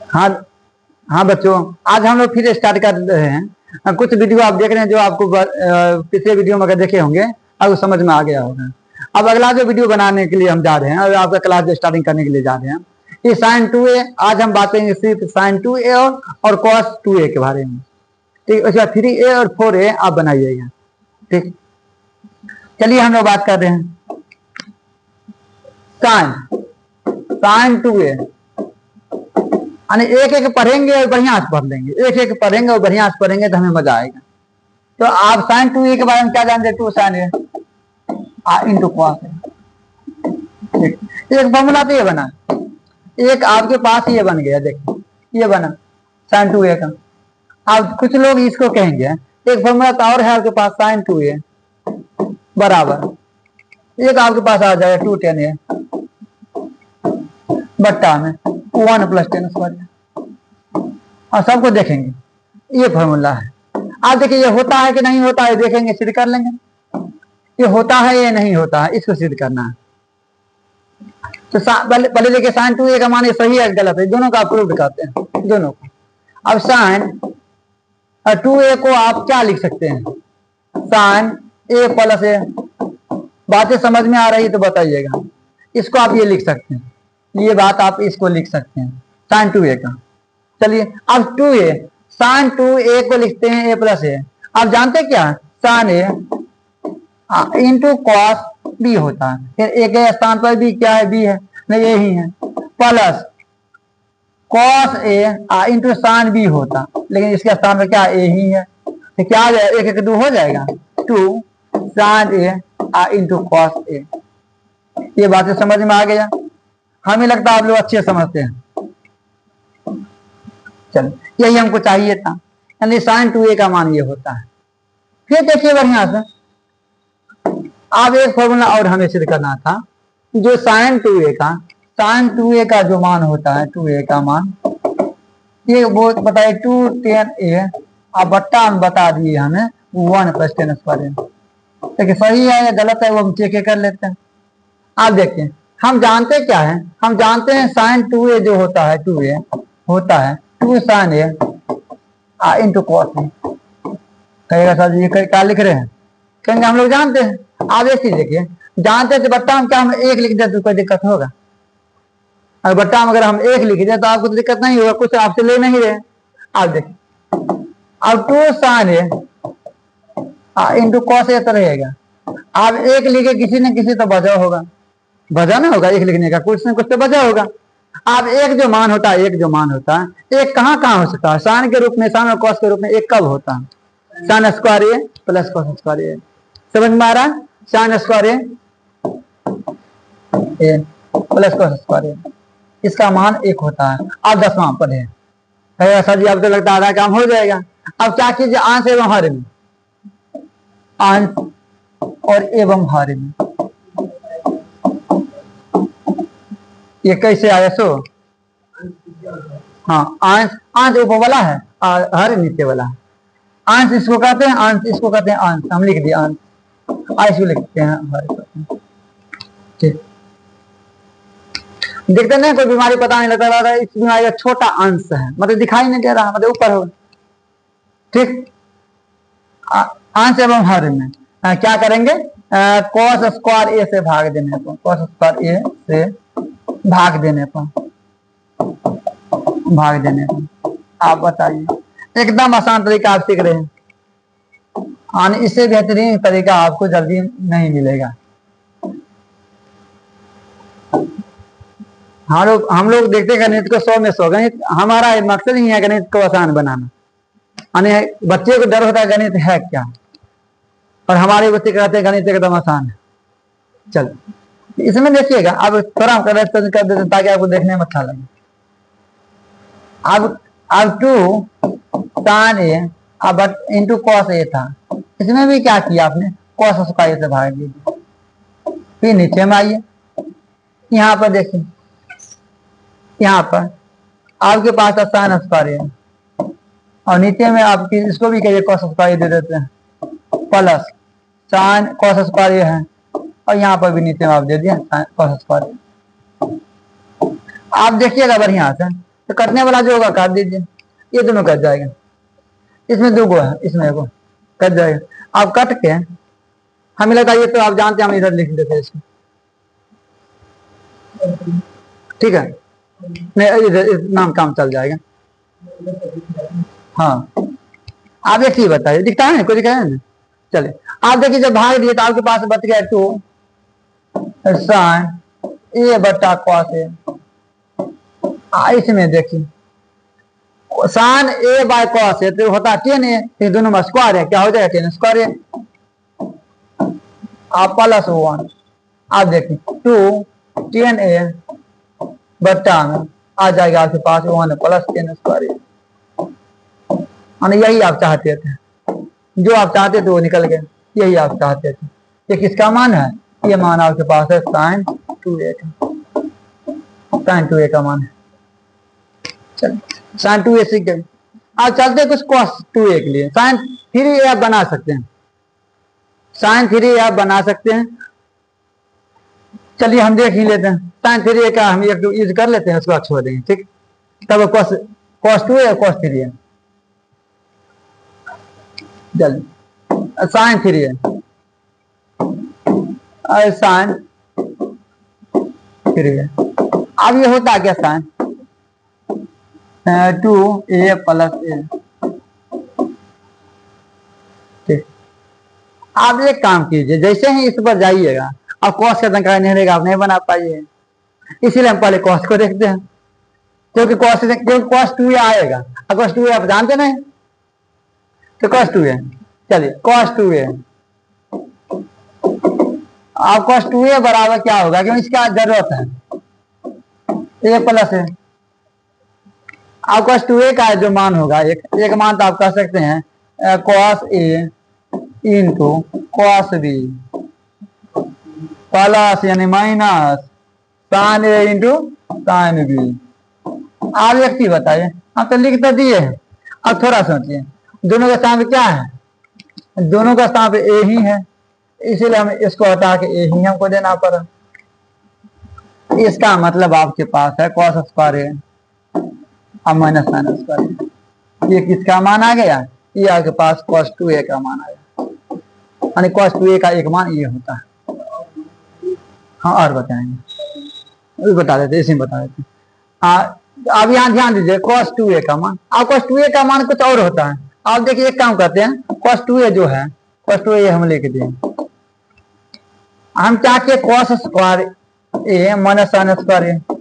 हाँ हाँ बच्चों, आज हम लोग फिर स्टार्ट कर रहे हैं। कुछ वीडियो आप देख रहे हैं जो आपको पिछले वीडियो में अगर देखे होंगे अब समझ में आ गया होगा। अब अगला जो वीडियो बनाने के लिए हम जा रहे हैं और आपका क्लास जो स्टार्टिंग करने के लिए जा रहे हैं, ये साइन 2a। आज हम बात करेंगे सिर्फ साइन 2a और कॉस 2a के बारे में। ठीक, उसके बाद 3a और 4a आप बनाइएगा। ठीक, चलिए हम लोग बात कर रहे हैं साइन 2a। यानी एक एक पढ़ेंगे और बढ़िया से पढ़ लेंगे, एक एक पढ़ेंगे और बढ़िया से पढ़ेंगे तो हमें मजा आएगा। तो आप साइन 2a के बारे में क्या जानते हैं? 2 sine a into cos a। एक फॉर्मूला तो ये बना, एक आपके पास ये बन गया, देखिए ये बना साइन 2a का। अब कुछ लोग इसको कहेंगे एक फॉर्मूला तो और है आपके पास, साइन 2a बराबर एक आपके पास आ जाएगा 2 tan a बट्टा में 1 + tan स्क्वायर। और सबको देखेंगे ये फॉर्मूला है। आप देखिए ये होता है कि नहीं होता है, देखेंगे, सिद्ध कर लेंगे। ये होता है ये नहीं होता है, इसको सिद्ध करना है। तो पहले देखिए साइन 2a का मान ये सही है गलत है, दोनों का प्रूव करते हैं, दोनों को। अब साइन 2a को आप क्या लिख सकते हैं? Sine a + a। बातें समझ में आ रही तो बताइएगा। इसको आप ये लिख सकते हैं, ये बात आप इसको लिख सकते हैं साइन 2a का। चलिए अब 2a साइन 2a को लिखते हैं a + a। आप जानते क्या sine a into cos b होता है। फिर a के स्थान पर b क्या है? b है, नहीं यही है, plus cos a into sine b होता, लेकिन इसके स्थान पर क्या a ही है। तो क्या आ जाएगा? 1 × 2 हो जाएगा, 2 sine a into cos a। ये बातें समझ में आ गया? हमें लगता है आप लोग अच्छे समझते हैं। चलो यही हमको चाहिए था, यानी साइन 2a का मान ये होता है। फिर देखिए बढ़िया से, अब एक फॉर्मूला और हमें सिद्ध करना था, जो साइन 2a का जो मान होता है, 2a का मान ये वो बताइए 2 tan a। आप बट्टा में बता दिए हमें 1 + tan स्क्वायर। देखिए सही है या गलत है वो हम चेक कर लेते हैं। आप देखिए हम जानते क्या है? हम जानते हैं साइन 2a जो होता है 2a होता है 2 sine a into cos a। कहेगा सर ये क्या लिख रहे हैं? कहेंगे हम लोग जानते हैं। आप एक चीज देखिए, जानते थे बट्टा में क्या हम 1 लिख देते तो कोई दिक्कत होगा? अगर बट्टा में अगर हम 1 लिख दें तो आपको तो दिक्कत नहीं होगा, कुछ आपसे ले नहीं रहे। आप देखिए अब 2 sine a into cos a तो रहेगा। आप 1 लिखे किसी न किसी तो वजह होगा, वजह ना होगा 1 लिखने का, कुछ न कुछ तो वजह होगा। आप एक जो मान होता है, एक जो मान होता है, एक कहाँ कहाँ हो सकता है? साइन के रूप में, साइन और कॉस के रूप में एक कब होता है? Sine square a plus cos square a। समझ में आ रहा है? Sine square a plus cos square a, इसका मान 1 होता है। अब 10वां पद है। सर जी अब तो लगता है आधा काम हो जाएगा। अब क्या कीजिए, अंश एवं हर में, अंश और एवं हर में ये कैसे आया? सो हाँ, अंश ऊपर वाला है और हर नीचे वाला है। अंश इसको कहते हैं, अंश इसको कहते हैं, अंश हम लिख दिए अंश, इसको लिखते हैं हर। ठीक, देखते नहीं कोई बीमारी पता नहीं लगता, इस बीमारी का छोटा अंश है, मतलब दिखाई नहीं दे रहा, मतलब ऊपर होगा। ठीक, अंश एवं हर में क्या करेंगे? कॉस स्क्वायर a से भाग देने पर, कॉस स्क्वायर a से भाग देने पर आप बताइए। एकदम आसान तरीका आप सीख रहे हैं, इससे बेहतरीन तरीका आपको जल्दी नहीं मिलेगा। हम लोग देखते गणित को 100 में 100। गणित हमारा मकसद ही है गणित को आसान बनाना। यानी बच्चे को डर होता है गणित है क्या, और हमारे बच्चे कहते हैं गणित एकदम आसान है। चलो इसमें देखिएगा, अब थोड़ा हम कर देते हैं ताकि आपको देखने में अच्छा लगे। अब 2 sine a into cos a था, इसमें भी क्या किया आपने? कॉस स्क्वायर से भाग दिया। फिर नीचे में आइए, यहाँ पर देखिए, यहाँ पर आपके पास साइन स्क्वायर है और नीचे में आप इसको भी कहिए कॉस स्क्वायर दे देते हैं, प्लस साइन कॉस स्क्वायर है, और यहाँ पर भी नीचे में आप दे दिए कॉस स्क्वायर। आप देखिएगा बढ़िया से, तो कटने वाला जो होगा काट दीजिए, ये दोनों कट जाएगा। इसमें दो गो है, इसमें एगो कट जाएगा। अब कट के हमें लगा ये तो आप जानते हैं, हम इधर लिख देते हैं इसको, ठीक है, नहीं इधर नाम काम चल जाएगा। हाँ आप एक चीज बताइए, दिखता है कुछ दिखा है ना? चलिए आप देखिए, जब भाग दिए तो आपके पास बच गया 2 sin a बट्टा cos a। इसमें देखिए sin a by cos a तो होता है 10a, ये दोनों में स्क्वायर है, क्या हो जाएगा 10 स्क्वायर है। आप प्लस 1, आप देखिए 2 10a बट्टा में आ जाएगा आपके पास 1 प्लस 10 स्क्वायर। यही आप चाहते थे, जो आप चाहते थे वो निकल गए, यही आप चाहते थे। ये किसका मान है? ये मान आपके पास है sin 2a का, sin 2a का मान है। चलिए sin 2a सीख गए। आप चलते कुछ cos 2a के लिए, sin 3a आप बना सकते हैं, sin 3a आप बना सकते हैं। चलिए हम देख ही लेते हैं, sin 3a का हम एक यूज कर लेते हैं, उसको छोड़ देंगे, ठीक। तब cos 2a और cos 3a, चलिए sin 3a और sin 3a। अब ये होता क्या sin 2a प्लस a, ठीक। आप एक काम कीजिए, जैसे ही इस पर जाइएगा अब cos का टंका नहीं रहेगा, आप नहीं बना पाइए, इसीलिए हम पहले cos को देखते हैं, क्योंकि cos 2a आएगा। cos 2a आप जानते नहीं तो cos 2a, चलिए cos 2a, आप cos 2a बराबर क्या होगा, क्योंकि इसका जरूरत है a प्लस है। आप cos 2a का जो मान होगा, एक मान तो आप कह सकते हैं cos a into cos b plus यानी minus sin a into sin b। आप एक चीज बताइए, आप तो लिख तो दिए हैं, अब थोड़ा सोचिए, दोनों का स्थान क्या है? दोनों का स्थान a ही है, इसीलिए हम इसको हटा के a ही हमको देना पड़ा। इसका मतलब आपके पास है cos स्क्वायर a अब माइनस sin स्क्वायर। ये किसका मान आ गया? ये आपके पास cos 2a का मान आया, यानी cos 2a का एक मान ये होता है। हाँ और बताएंगे, बता देते, इसी में बता देते। अब यहाँ ध्यान दीजिए, cos 2a का मान, अब cos 2a का मान कुछ और होता है। आप देखिए एक काम करते हैं, cos 2a जो है, cos 2a हम लेके दें, हम चाहते cos square a minus sin square a।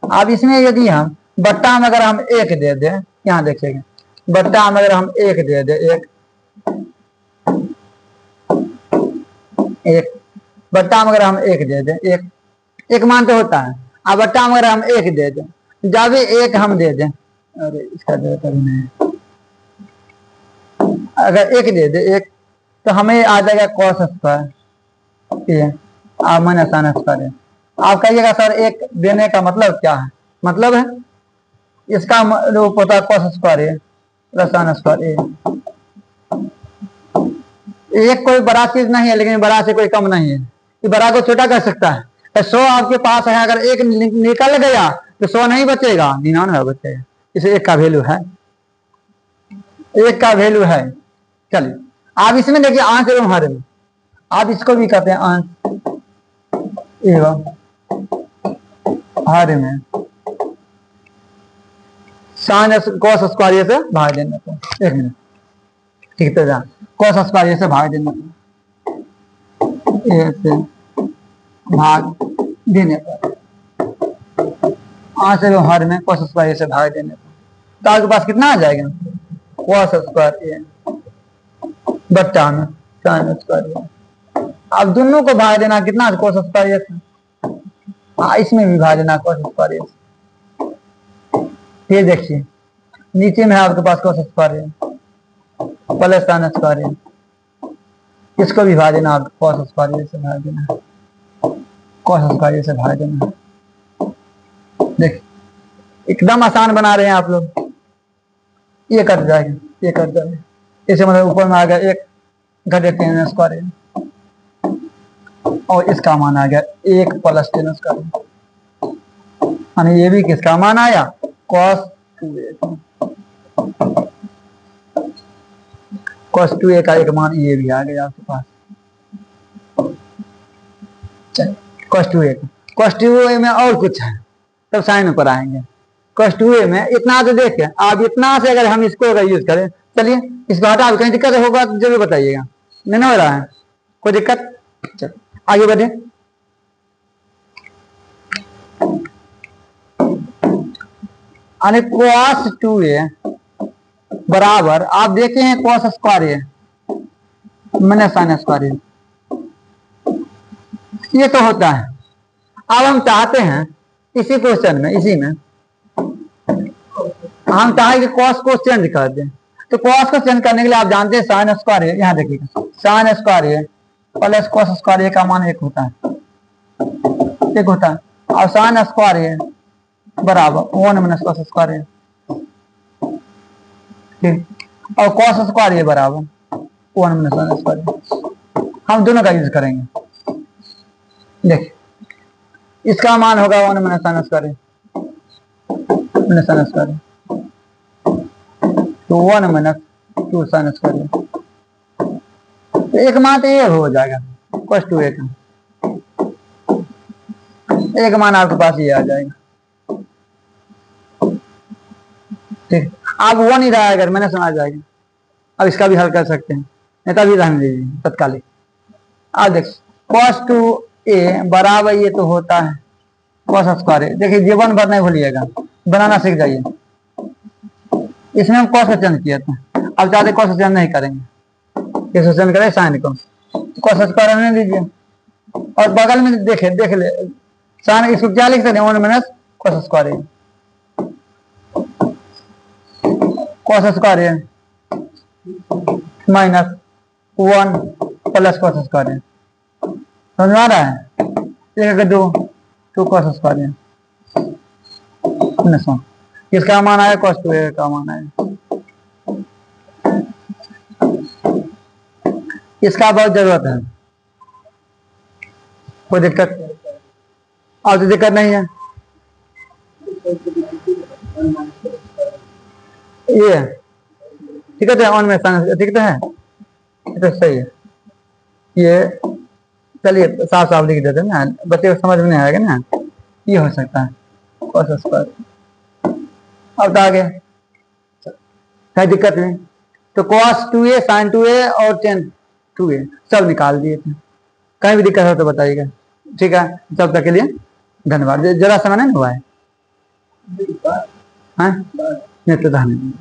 अब इसमें यदि हम बट्टा में अगर हम 1 दे दें, यहाँ देखिएगा बट्टा में अगर हम 1 दे दें, एक बट्टा में अगर हम 1 दे दें, एक मान तो होता है। अब बट्टा में अगर हम 1 दे दें, जब भी 1 हम दे दें, अरे इसका जरूरत अभी नहीं, अगर 1 दे दे 1 तो हमें आ जाएगा cos square a minus sin square. आप कहिएगा सर 1 देने का मतलब क्या है? मतलब है इसका रूप होता है cos square a plus sin square a। एक कोई बड़ा चीज नहीं है, लेकिन बड़ा से कोई कम नहीं है, ये बड़ा को छोटा कर सकता है। 100 आपके पास है, अगर 1 निकल गया तो 100 नहीं बचेगा, 99 बचेगा। इसे 1 का वैल्यू है, 1 का वैल्यू है। चलिए आप इसमें देखिए अंश एवं हर में, आप इसको भी कहते हैं अंश एवं हर में sin cos स्क्वायर से भाग देने को, 1 मिनट, ठीक है, cos स्क्वायर से भाग देने को, ए से भाग देने पर अंश एवं हर में cos स्क्वायर से भाग देने पर, तो आपके पास कितना आ जाएगा? cos स्क्वायर a बट्टा में sin स्क्वायर a। अब दोनों को भाग देना कितना? cos स्क्वायर a से, इसमें भी भाग देना cos स्क्वायर a से। ये देखिए नीचे में है आपके पास cos square a plus sin square a, इसको भी भाग देना आप cos स्क्वायर a से भाग देना, cos स्क्वायर a से भाग देना। देखिए एकदम आसान बना रहे हैं आप लोग, ये कट जाएगा, ये कट जाएगा, इसे मतलब ऊपर में आ गया 1 घटे 10 स्क्वायर और इसका मान आ गया 1 प्लस 10 स्क्वायर, यानी ये भी किसका मान आया? cos 2a का एक मान ये भी आ गया आपके पास। चलिए cos 2a में और कुछ है तब साइन पर आएंगे। cos 2a में इतना तो देखें, आप इतना से अगर हम इसको अगर यूज करें, चलिए इसको हटा, कहीं दिक्कत होगा तो जरूर बताइएगा, नहीं हो रहा है कोई दिक्कत। चलिए आगे बढ़े। cos 2a बराबर आप देखे हैं cos स्क्वायर ए मैंने साइन स्क्वायर ए, ये तो होता है। अब हम चाहते हैं इसी क्वेश्चन में, इसी में हम चाहें कि cos को चेंज कर दें, तो cos को चेंज करने के लिए आप जानते हैं साइन स्क्वायर ए, यहाँ देखिएगा साइन स्क्वायर ए प्लस cos स्क्वायर ए का मान एक होता है, एक होता है। और साइन स्क्वायर ए बराबर 1 माइनस cos स्क्वायर ए, ठीक। और cos स्क्वायर ए बराबर 1 माइनस साइन स्क्वायर ए, हम दोनों का यूज करेंगे। देखिए इसका मान होगा 1 माइनस साइन स्क्वायर ए, माइनस साइन स्क्वायर ए, तो 1 माइनस 2 साइन स्क्वायर ए, तो एक मान तो ये हो जाएगा cos 2a का, एक मान आपके पास ये आ जाएगा, ठीक। आप 1 ही रहा अगर मैंने सुना जाएगा। अब इसका भी हल कर सकते हैं, नहीं तभी रहने दीजिए तत्कालिक। आप देख cos 2a बराबर ये तो होता है cos स्क्वायर ए, देखिए जीवन भर नहीं भूलिएगा, बनाना सीख जाइए। इसमें हम cos चेंज किया था, अब चाहते cos चेंज नहीं करेंगे, इसको चेंज करें साइन को, cos स्क्वायर रहने दीजिए। और बगल में देख ले साइन, इसको क्या लिख सकते हैं 1 माइनस cos स्क्वायर ए, cos स्क्वायर ए माइनस 1 प्लस cos स्क्वायर ए, समझ में आ रहा है? एक 2 cos स्क्वायर ए, किसका मान आया cos 2a का मान आया। इसका बहुत जरूरत है, कोई दिक्कत और तो दिक्कत नहीं है। ये ठीक है, ऑन में ठीक है, तो सही है। ये चलिए साफ साफ लिख देते हैं ना, बच्चे को समझ में नहीं आएगा ना, ये हो सकता है cos स्क्वायर। अब आगे कोई दिक्कत नहीं, तो cos 2a sin 2a और tan 2a सब निकाल दिए थे। कहीं भी दिक्कत हो तो बताइएगा, ठीक है। तब तक के लिए धन्यवाद। जरा समय नहीं हुआ है, हाँ नहीं तो धन्यवाद।